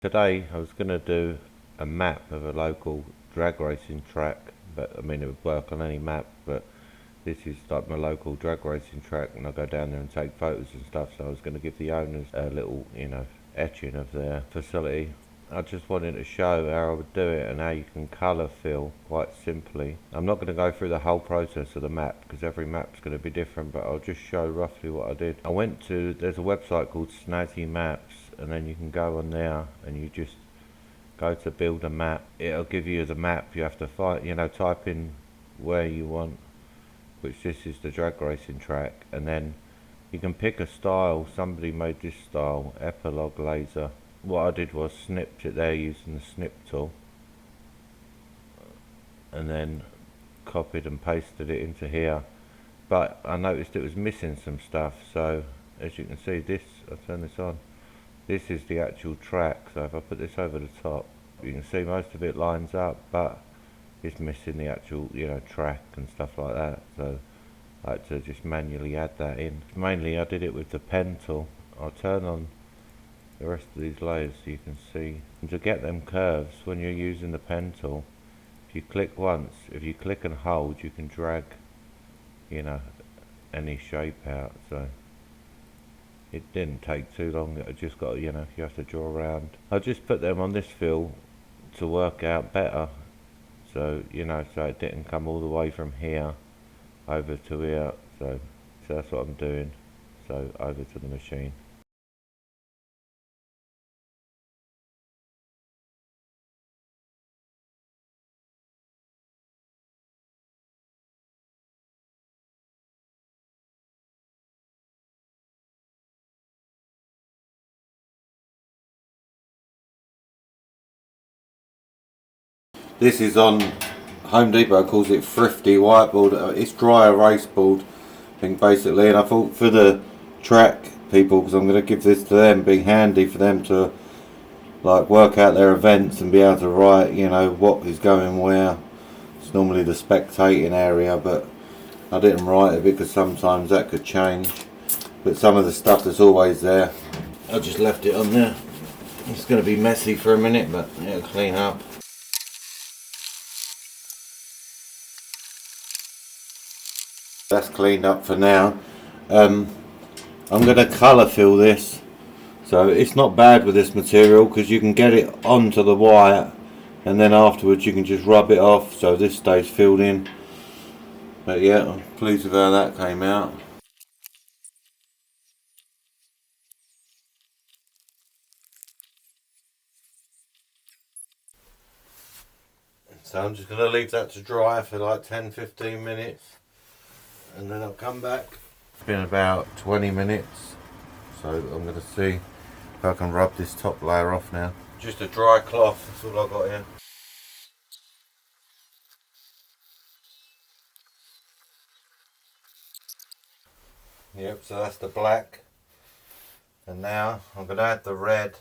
Today I was going to do a map of a local drag racing track, but I mean it would work on any map, but this is like my local drag racing track and I go down there and take photos and stuff, so I was going to give the owners a little, etching of their facility. I just wanted to show how I would do it and how you can colour fill quite simply. I'm not going to go through the whole process of the map because every map's going to be different, but I'll just show roughly what I did. There's a website called Snazzy Maps, and then you can go on there and you just go to build a map. It'll give you the map. You have to find, type in where you want, which this is the drag racing track, and then you can pick a style. Somebody made this style, epilogue laser. What I did was snipped it there using the snip tool, and then copied and pasted it into here. But I noticed it was missing some stuff, so as you can see, I'll turn this on. This is the actual track, so if I put this over the top, you can see most of it lines up, but it's missing the actual, track and stuff like that. So I had to just manually add that in. Mainly I did it with the pen tool. I'll turn on the rest of these layers so you can see. And to get them curves, when you're using the pen tool, if you click once, if you click and hold, you can drag, any shape out. So it didn't take too long. I just got, you have to draw around. I just put them on this fill to work out better. So, so it didn't come all the way from here over to here. So that's what I'm doing. So over to the machine. This is on Home Depot, calls it Thrifty whiteboard. It's dry erase board thing basically, and I thought for the track people, because I'm going to give this to them, be handy for them to like work out their events and be able to write, what is going where. It's normally the spectating area, but I didn't write it because sometimes that could change. But some of the stuff that's always there, I just left it on there. It's going to be messy for a minute, but it'll clean up. That's cleaned up for now. I'm going to colour fill this, so it's not bad with this material because you can get it onto the white and then afterwards you can just rub it off so this stays filled in. But yeah, I'm pleased with how that came out. So I'm just going to leave that to dry for like 10-15 minutes and then I'll come back. It's been about 20 minutes, so I'm going to see if I can rub this top layer off now. Just a dry cloth, that's all I've got here. Yep, so that's the black. And now I'm going to add the red,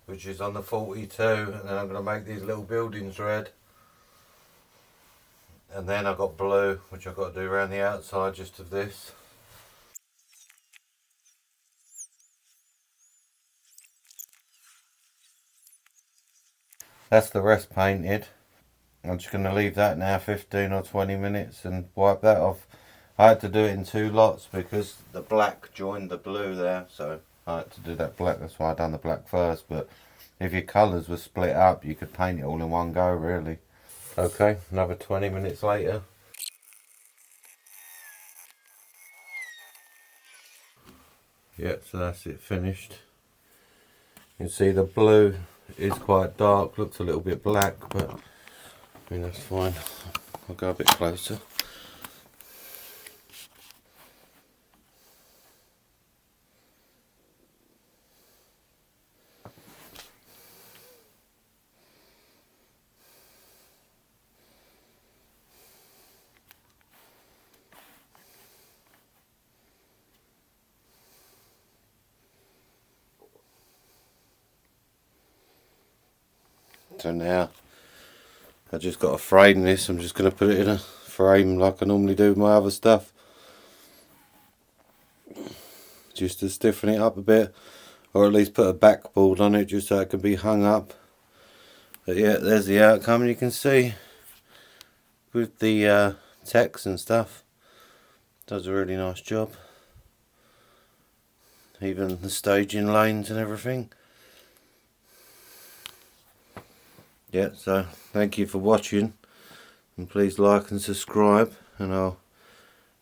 which is on the 42, and then I'm going to make these little buildings red. And then I've got blue, which I've got to do around the outside just of this. That's the rest painted. I'm just going to leave that now 15 or 20 minutes and wipe that off. I had to do it in two lots because the black joined the blue there, so I had to do that black. That's why I done the black first. But if your colours were split up, you could paint it all in one go, really. Okay, another 20 minutes later. Yeah, so that's it finished. You can see the blue is quite dark, looks a little bit black, but I mean that's fine. I'll go a bit closer. So now I just got to frame this. I'm just going to put it in a frame like I normally do with my other stuff, just to stiffen it up a bit. or at least put a backboard on it just so it can be hung up. But yeah, there's the outcome, and you can see with the text and stuff, does a really nice job. Even the staging lanes and everything. Yeah, so thank you for watching, and please like and subscribe, and I'll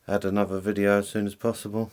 add another video as soon as possible.